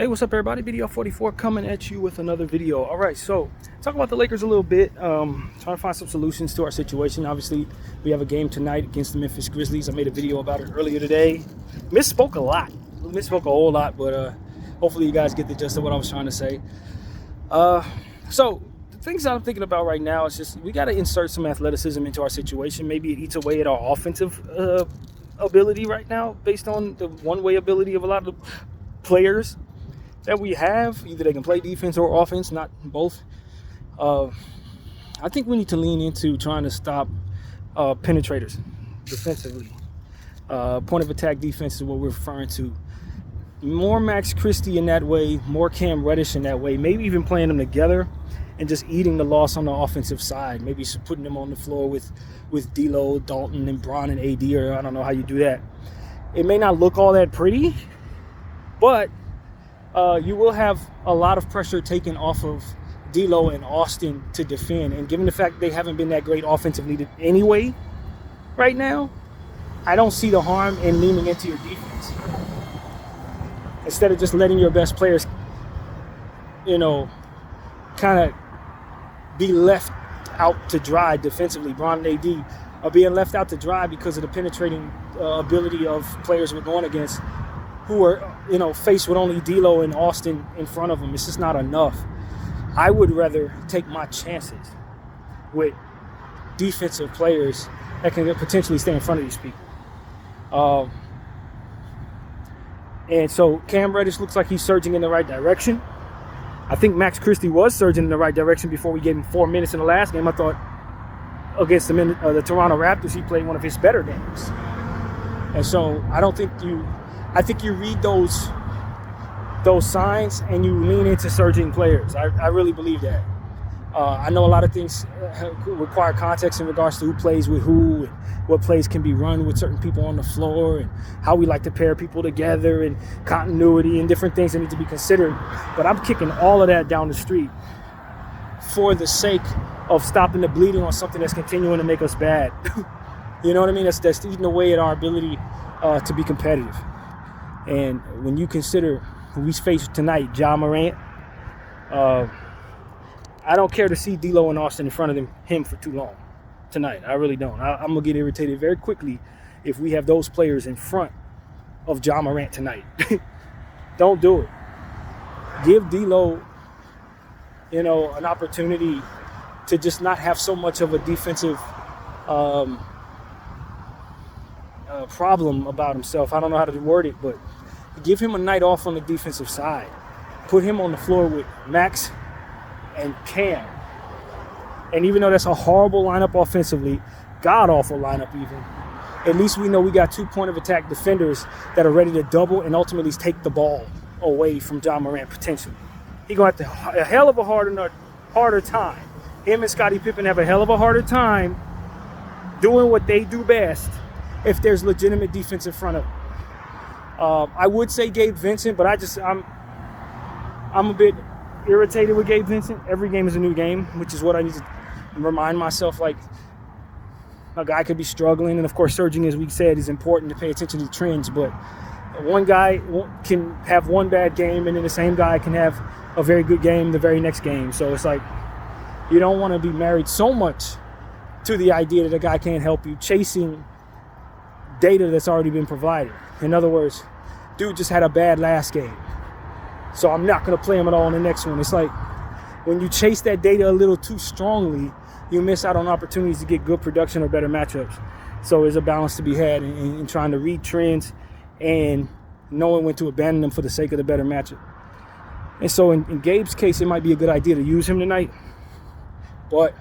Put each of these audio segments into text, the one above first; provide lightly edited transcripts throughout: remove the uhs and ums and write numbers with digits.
Hey, what's up, everybody? Video 44 coming at you with another video. All right, so talk about the Lakers a little bit. Trying to find some solutions to our situation. Obviously, we have a game tonight against the Memphis Grizzlies. I made a video about it earlier today. Misspoke a lot. Misspoke a whole lot, but hopefully you guys get the gist of what I was trying to say. So the things that I'm thinking about right now is just we got to insert some athleticism into our situation. Maybe it eats away at our offensive ability right now based on the one-way ability of a lot of the players that we have. Either they can play defense or offense, not both. I think we need to lean into trying to stop penetrators defensively. Point of attack defense is what we're referring to. More Max Christie in that way, more Cam Reddish in that way, maybe even playing them together and just eating the loss on the offensive side. Maybe putting them on the floor with D'Lo, Dalton, and Bron and AD, or I don't know how you do that. It may not look all that pretty, but you will have a lot of pressure taken off of D'Lo and Austin to defend. And given the fact they haven't been that great offensively anyway right now, I don't see the harm in leaning into your defense. Instead of just letting your best players, kind of be left out to dry defensively. Bron and AD are being left out to dry because of the penetrating ability of players we're going against, who are, faced with only D'Lo and Austin in front of them. It's just not enough. I would rather take my chances with defensive players that can potentially stay in front of these people. And so Cam Reddish looks like he's surging in the right direction. I think Max Christie was surging in the right direction before we gave him 4 minutes in the last game. I thought against the Toronto Raptors, he played one of his better games. And so I think you read those signs and you lean into surging players. I really believe that. I know a lot of things require context in regards to who plays with who and what plays can be run with certain people on the floor and how we like to pair people together and continuity and different things that need to be considered. But I'm kicking all of that down the street for the sake of stopping the bleeding on something that's continuing to make us bad. You know what I mean? That's eating away at our ability to be competitive. And when you consider who we face tonight, Ja Morant, I don't care to see D'Lo and Austin in front of him for too long tonight. I really don't. I'm going to get irritated very quickly if we have those players in front of Ja Morant tonight. Don't do it. Give D'Lo, an opportunity to just not have so much of a defensive problem about himself. I don't know how to word it, but give him a night off on the defensive side. Put him on the floor with Max and Cam. And even though that's a horrible lineup offensively, god-awful lineup even, at least we know we got 2 point-of-attack defenders that are ready to double and ultimately take the ball away from Ja Morant potentially. He's going to have a hell of a harder time. Him and Scottie Pippen have a hell of a harder time doing what they do best if there's legitimate defense in front of them. I would say Gabe Vincent, but I'm a bit irritated with Gabe Vincent. Every game is a new game, which is what I need to remind myself. Like, a guy could be struggling, and of course surging, as we said, is important to pay attention to trends, but one guy can have one bad game and then the same guy can have a very good game the very next game. So it's like, you don't want to be married so much to the idea that a guy can't help you, chasing data that's already been provided. In other words, dude just had a bad last game, so I'm not going to play him at all in the next one. It's like when you chase that data a little too strongly, you miss out on opportunities to get good production or better matchups. So there's a balance to be had in trying to read trends and knowing when to abandon them for the sake of the better matchup. And so in Gabe's case, it might be a good idea to use him tonight. But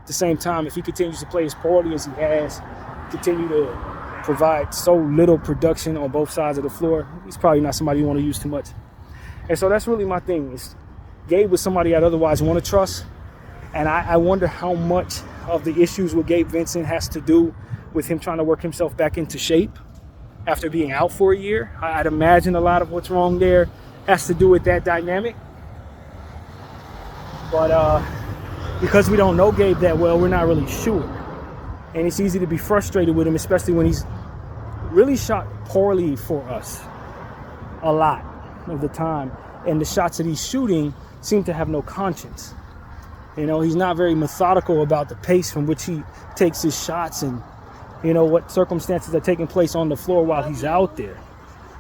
at the same time, if he continues to play as poorly as he has, continue to provide so little production on both sides of the floor, he's probably not somebody you want to use too much. And so that's really my thing. Is Gabe was somebody I'd otherwise want to trust. And I wonder how much of the issues with Gabe Vincent has to do with him trying to work himself back into shape after being out for a year. I'd imagine a lot of what's wrong there has to do with that dynamic. But because we don't know Gabe that well, we're not really sure. And it's easy to be frustrated with him, especially when he's really shot poorly for us a lot of the time. And the shots that he's shooting seem to have no conscience. You know, he's not very methodical about the pace from which he takes his shots and, you know, what circumstances are taking place on the floor while he's out there.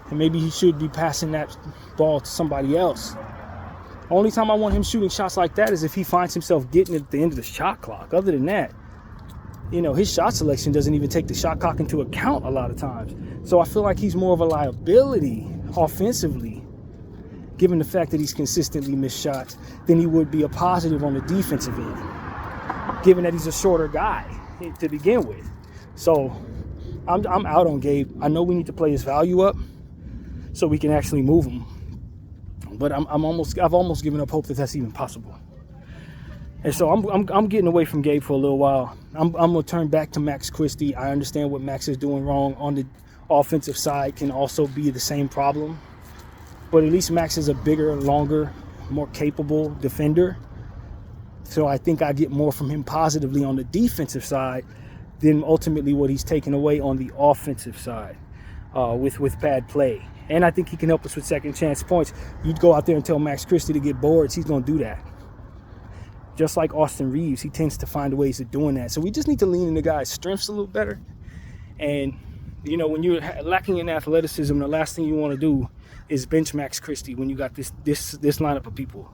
And maybe he should be passing that ball to somebody else. Only time I want him shooting shots like that is if he finds himself getting it at the end of the shot clock. Other than that, you know, his shot selection doesn't even take the shot clock into account a lot of times. So I feel like he's more of a liability offensively, given the fact that he's consistently missed shots, than he would be a positive on the defensive end, given that he's a shorter guy to begin with. So I'm out on Gabe. I know we need to play his value up so we can actually move him. But I've almost given up hope that that's even possible. And so I'm getting away from Gabe for a little while. I'm gonna turn back to Max Christie. I understand what Max is doing wrong on the offensive side can also be the same problem. But at least Max is a bigger, longer, more capable defender. So I think I get more from him positively on the defensive side than ultimately what he's taken away on the offensive side with bad play. And I think he can help us with second chance points. You'd go out there and tell Max Christie to get boards, he's going to do that. Just like Austin Reeves, he tends to find ways of doing that. So we just need to lean in the guy's strengths a little better. And, you know, when you're lacking in athleticism, the last thing you want to do is bench Max Christie when you got this lineup of people.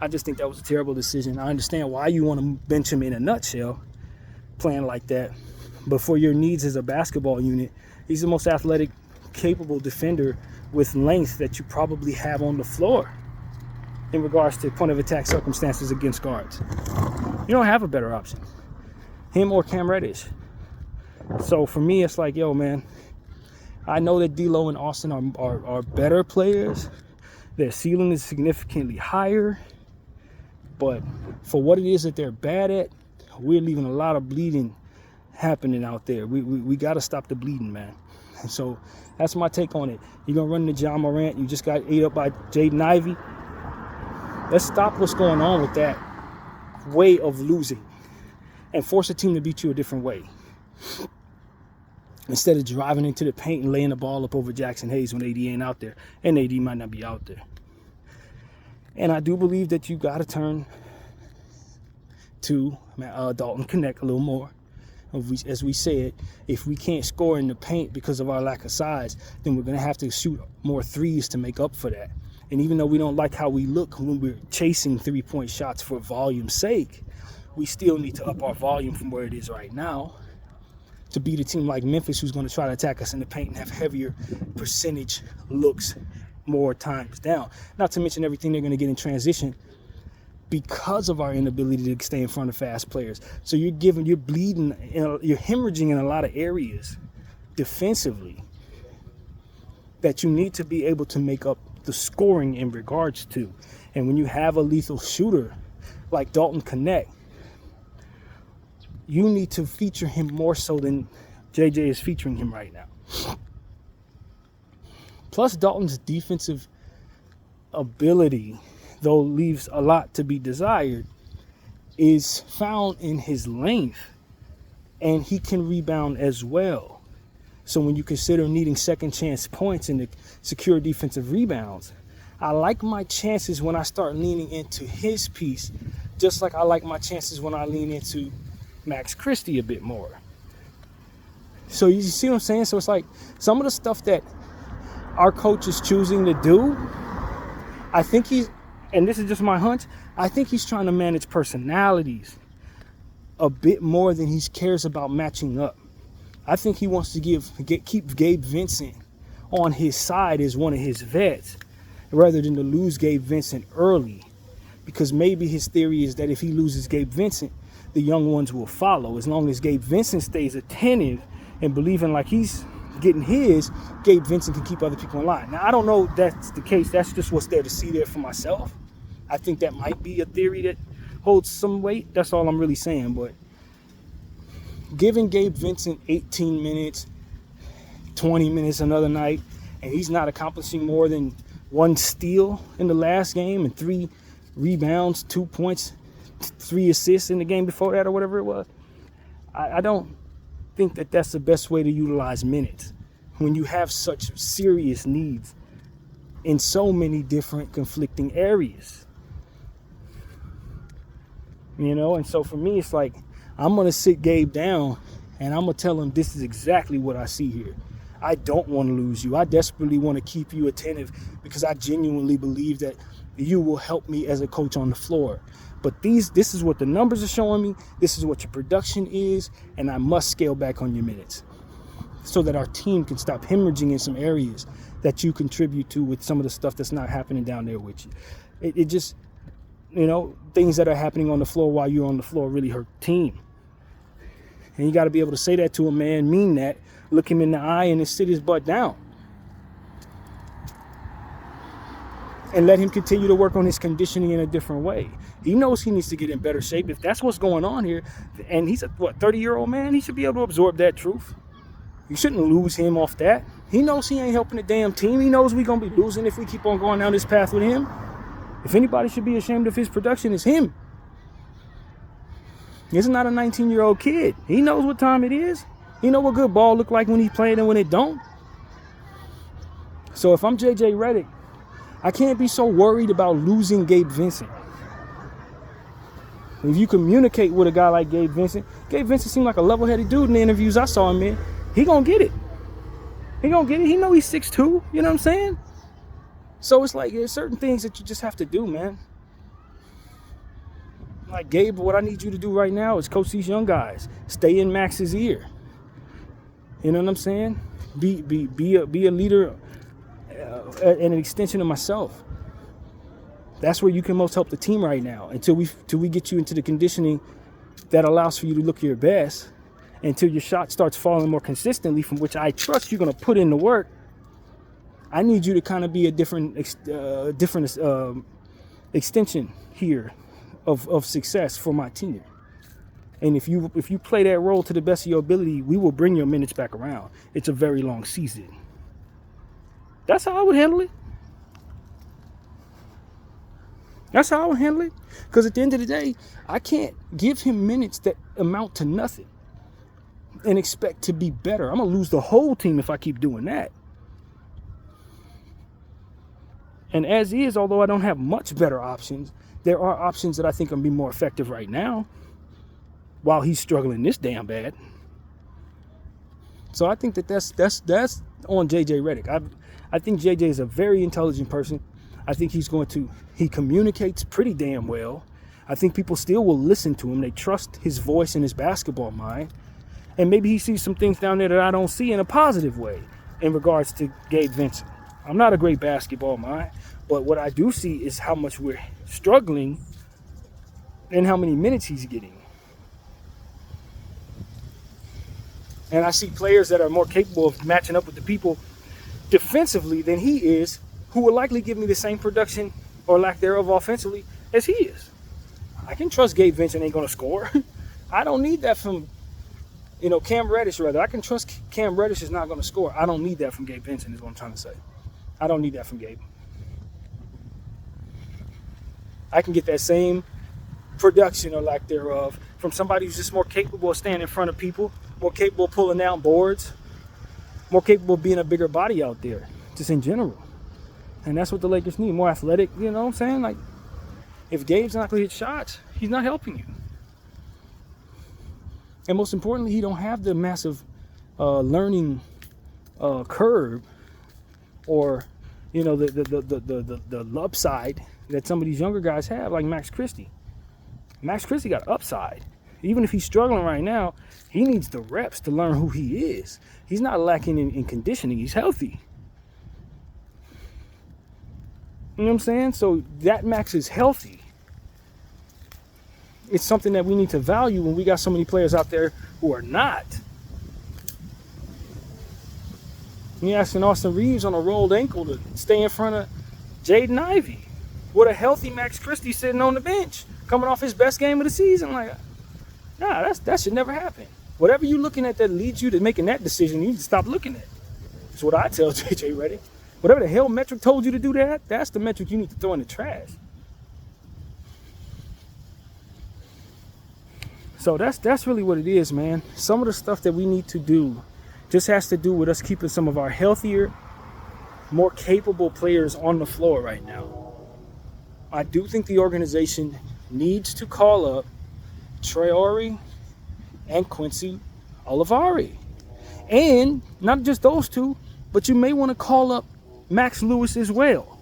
I just think that was a terrible decision. I understand why you want to bench him in a nutshell, playing like that. But for your needs as a basketball unit, he's the most athletic, capable defender with length that you probably have on the floor in regards to point of attack circumstances against guards. You don't have a better option, him or Cam Reddish. So for me, it's like, yo, man, I know that D'Lo and Austin are better players. Their ceiling is significantly higher, but for what it is that they're bad at, we're leaving a lot of bleeding happening out there. We got to stop the bleeding, man. And so that's my take on it. You're going to run into Ja Morant. You just got ate up by Jaden Ivey. Let's stop what's going on with that way of losing and force a team to beat you a different way. Instead of driving into the paint and laying the ball up over Jackson Hayes when AD ain't out there. And AD might not be out there. And I do believe that you got to turn to Dalton Knecht a little more. As we said, if we can't score in the paint because of our lack of size, then we're going to have to shoot more threes to make up for that. And even though we don't like how we look when we're chasing three-point shots for volume's sake, we still need to up our volume from where it is right now to beat a team like Memphis, who's going to try to attack us in the paint and have heavier percentage looks more times down. Not to mention everything they're going to get in transition because of our inability to stay in front of fast players. So you're bleeding, you're hemorrhaging in a lot of areas defensively that you need to be able to make up the scoring in regards to. And when you have a lethal shooter like Dalton Knecht, you need to feature him more so than JJ is featuring him right now. Plus, Dalton's defensive ability, though leaves a lot to be desired, is found in his length, and he can rebound as well. So when you consider needing second chance points and to secure defensive rebounds, I like my chances when I start leaning into his piece, just like I like my chances when I lean into Max Christie a bit more. So you see what I'm saying? So it's like some of the stuff that our coach is choosing to do, I think and this is just my hunch, I think he's trying to manage personalities a bit more than he cares about matching up. I think he wants to keep Gabe Vincent on his side as one of his vets rather than to lose Gabe Vincent early, because maybe his theory is that if he loses Gabe Vincent, the young ones will follow. As long as Gabe Vincent stays attentive and believing like he's getting his, Gabe Vincent can keep other people in line. Now, I don't know if that's the case. That's just what's there to see there for myself. I think that might be a theory that holds some weight. That's all I'm really saying. But giving Gabe Vincent 18 minutes, 20 minutes another night, and he's not accomplishing more than 1 steal in the last game and 3 rebounds, 2 points, 3 assists in the game before that or whatever it was. I don't think that that's the best way to utilize minutes when you have such serious needs in so many different conflicting areas. You know, and so for me, it's like, I'm going to sit Gabe down and I'm going to tell him this is exactly what I see here. I don't want to lose you. I desperately want to keep you attentive because I genuinely believe that you will help me as a coach on the floor. But this is what the numbers are showing me. This is what your production is. And I must scale back on your minutes so that our team can stop hemorrhaging in some areas that you contribute to with some of the stuff that's not happening down there with you. It just, you know, things that are happening on the floor while you're on the floor really hurt the team. And you got to be able to say that to a man, mean that, look him in the eye, and then sit his butt down. And let him continue to work on his conditioning in a different way. He knows he needs to get in better shape. If that's what's going on here, and he's a 30-year-old man, he should be able to absorb that truth. You shouldn't lose him off that. He knows he ain't helping the damn team. He knows we're going to be losing if we keep on going down this path with him. If anybody should be ashamed of his production, it's him. This is not a 19-year-old kid. He knows what time it is. He know what good ball look like when he's playing and when it don't. So if I'm JJ Redick, I can't be so worried about losing Gabe Vincent. If you communicate with a guy like Gabe Vincent seemed like a level-headed dude in the interviews I saw him in. He gonna get it. He gonna get it. He know he's 6'2". You know what I'm saying? So it's like there's certain things that you just have to do, man. Like, Gabe, what I need you to do right now is coach these young guys. Stay in Max's ear. You know what I'm saying? Be a leader and an extension of myself. That's where you can most help the team right now. Until we get you into the conditioning that allows for you to look your best, until your shot starts falling more consistently, from which I trust you're going to put in the work. I need you to kind of be a different extension here of success for my team. And if you play that role to the best of your ability, we will bring your minutes back around. It's a very long season. That's how I would handle it. That's how I would handle it. Because at the end of the day, I can't give him minutes that amount to nothing and expect to be better. I'm going to lose the whole team if I keep doing that. And as is, although I don't have much better options, there are options that I think can be more effective right now while he's struggling this damn bad. So I think that's on JJ Redick. I think JJ is a very intelligent person. I think he communicates pretty damn well. I think people still will listen to him. They trust his voice and his basketball mind. And maybe he sees some things down there that I don't see in a positive way in regards to Gabe Vincent. I'm not a great basketball mind, but what I do see is how much we're struggling and how many minutes he's getting. And I see players that are more capable of matching up with the people defensively than he is, who will likely give me the same production or lack thereof offensively as he is. I can trust Gabe Vincent ain't going to score. I don't need that from, Cam Reddish, rather. I can trust Cam Reddish is not going to score. I don't need that from Gabe Vincent is what I'm trying to say. I don't need that from Gabe. I can get that same production or lack thereof from somebody who's just more capable of standing in front of people, more capable of pulling down boards, more capable of being a bigger body out there, just in general. And that's what the Lakers need, more athletic, you know what I'm saying? Like, if Gabe's not going to hit shots, he's not helping you. And most importantly, he don't have the massive learning curve or, the upside that some of these younger guys have, like Max Christie. Max Christie got upside. Even if he's struggling right now, he needs the reps to learn who he is. He's not lacking in conditioning. He's healthy. You know what I'm saying? So that Max is healthy. It's something that we need to value when we got so many players out there who are not. You're asking Austin Reeves on a rolled ankle to stay in front of Jaden Ivey with a healthy Max Christie sitting on the bench, coming off his best game of the season. Like, nah, that should never happen. Whatever you're looking at that leads you to making that decision, you need to stop looking at. That's what I tell JJ Redick. Whatever the hell metric told you to do that, that's the metric you need to throw in the trash. So that's really what it is, man. Some of the stuff that we need to do just has to do with us keeping some of our healthier more capable players on the floor right now. I do think the organization needs to call up Traore and Quincy Olivari. And not just those two, but you may want to call up Max Lewis as well.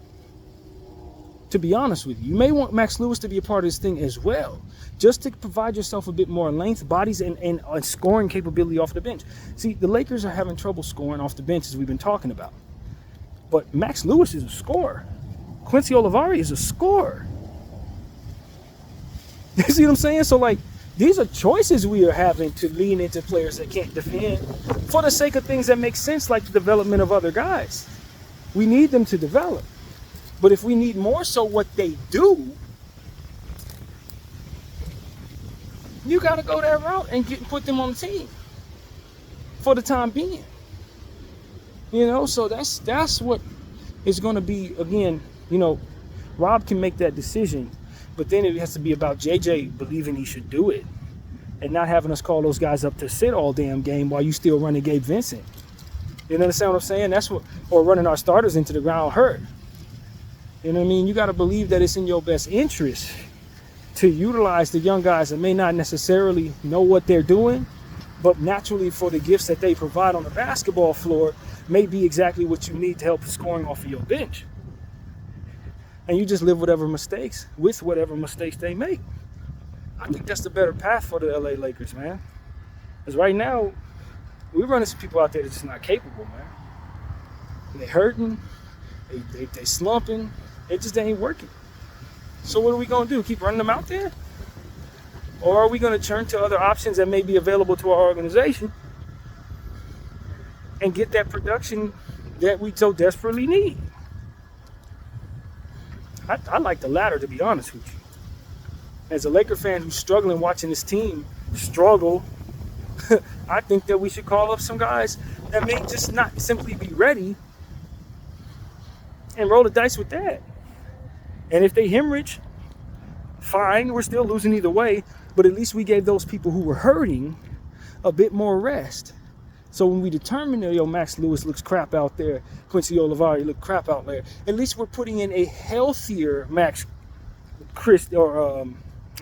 To be honest with you, you may want Max Lewis to be a part of this thing as well, just to provide yourself a bit more length, bodies, and scoring capability off the bench. See, the Lakers are having trouble scoring off the bench, as we've been talking about. But Max Lewis is a scorer. Quincy Olivari is a scorer. You see what I'm saying? So, like, these are choices we are having to lean into players that can't defend for the sake of things that make sense, like the development of other guys. We need them to develop. But if we need more so what they do, you got to go that route and put them on the team for the time being. You know, so that's what is going to be, again, you know, Rob can make that decision, but then it has to be about JJ believing he should do it and not having us call those guys up to sit all damn game while you still running Gabe Vincent. You understand what I'm saying? That's what, or running our starters into the ground hurt. You know what I mean? You got to believe that it's in your best interest to utilize the young guys that may not necessarily know what they're doing, but naturally for the gifts that they provide on the basketball floor may be exactly what you need to help scoring off of your bench. And you just live with whatever mistakes they make. I think that's the better path for the LA Lakers, man. Because right now, we're running some people out there that's just not capable, man. They're hurting, they slumping, it just ain't working. So what are we going to do? Keep running them out there? Or are we going to turn to other options that may be available to our organization and get that production that we so desperately need? I like the latter, to be honest with you. As a Laker fan who's struggling watching this team struggle, I think that we should call up some guys that may just not simply be ready and roll the dice with that. And if they hemorrhage, fine, we're still losing either way, but at least we gave those people who were hurting a bit more rest. So when we determine that, Max Lewis looks crap out there, Quincy Olivari look crap out there, at least we're putting in a healthier I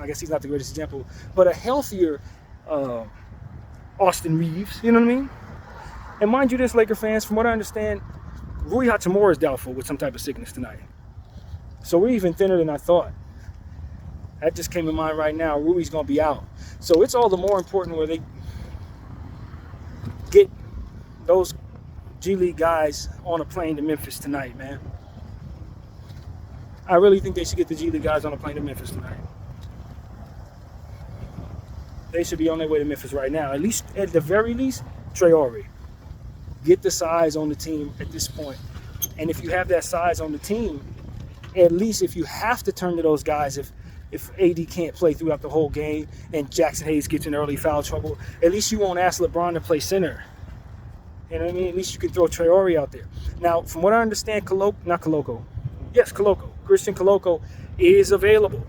guess he's not the greatest example, but a healthier Austin Reeves, you know what I mean? And mind you this, Laker fans, from what I understand, Rui Hachimura is doubtful with some type of sickness tonight. So we're even thinner than I thought. That just came to mind right now. Rui's going to be out. So it's all the more important where they get those G League guys on a plane to Memphis tonight, man. I really think they should get the G League guys on a plane to Memphis tonight. They should be on their way to Memphis right now. At the very least, Traore. Get the size on the team at this point. And if you have that size on the team, at least if you have to turn to those guys, if AD can't play throughout the whole game and Jackson Hayes gets in early foul trouble, at least you won't ask LeBron to play center. You know what I mean? At least you can throw Traore out there. Now, from what I understand, Christian Koloko is available.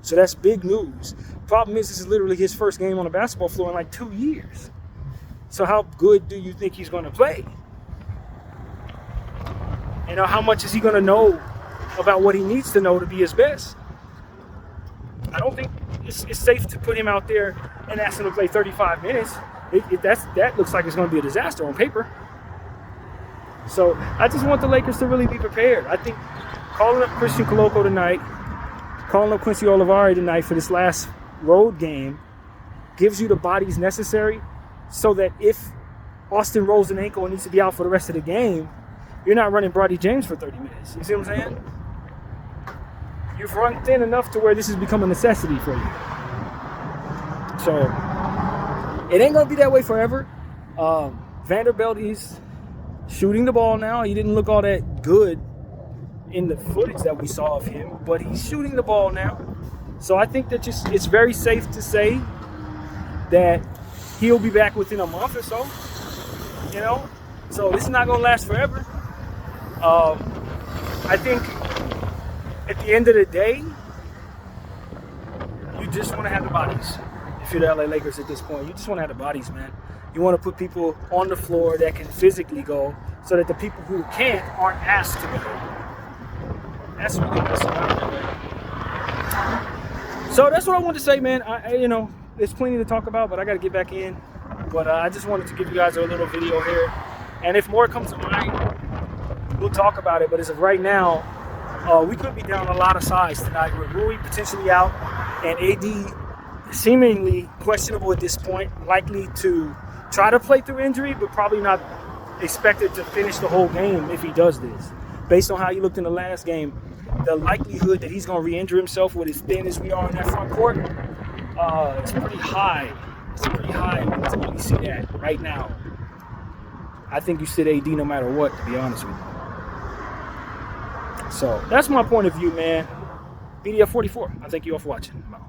So that's big news. Problem is, this is literally his first game on the basketball floor in like 2 years. So how good do you think he's going to play? You know, how much is he going to know about what he needs to know to be his best? I don't think it's safe to put him out there and ask him to play 35 minutes. That looks like it's going to be a disaster on paper. So I just want the Lakers to really be prepared. I think calling up Christian Koloko tonight, calling up Quincy Olivari tonight for this last road game gives you the bodies necessary so that if Austin rolls an ankle and needs to be out for the rest of the game, you're not running Brodie James for 30 minutes. You see what I'm saying? You've run thin enough to where this has become a necessity for you. So it ain't going to be that way forever. Vanderbilt is shooting the ball now. He didn't look all that good in the footage that we saw of him, but he's shooting the ball now. So I think that it's very safe to say that he'll be back within a month or so. You know? So this is not going to last forever. I think at the end of the day, you just want to have the bodies. If you're the LA Lakers at this point, you just want to have the bodies, man. You want to put people on the floor that can physically go so that the people who can't aren't asked to go. That's really what's about it. So that's what I wanted to say, man. There's plenty to talk about, but I got to get back in. But I just wanted to give you guys a little video here. And if more comes to mind, we'll talk about it. But as of right now, we could be down a lot of sides tonight with Rui potentially out and AD seemingly questionable at this point, likely to try to play through injury, but probably not expected to finish the whole game if he does this. Based on how he looked in the last game, the likelihood that he's going to re-injure himself with as thin as we are in that front court, it's pretty high. It's pretty high to really see that right now. I think you sit AD no matter what, to be honest with you. So that's my point of view, man. BDF 44. I thank you all for watching. I'm out.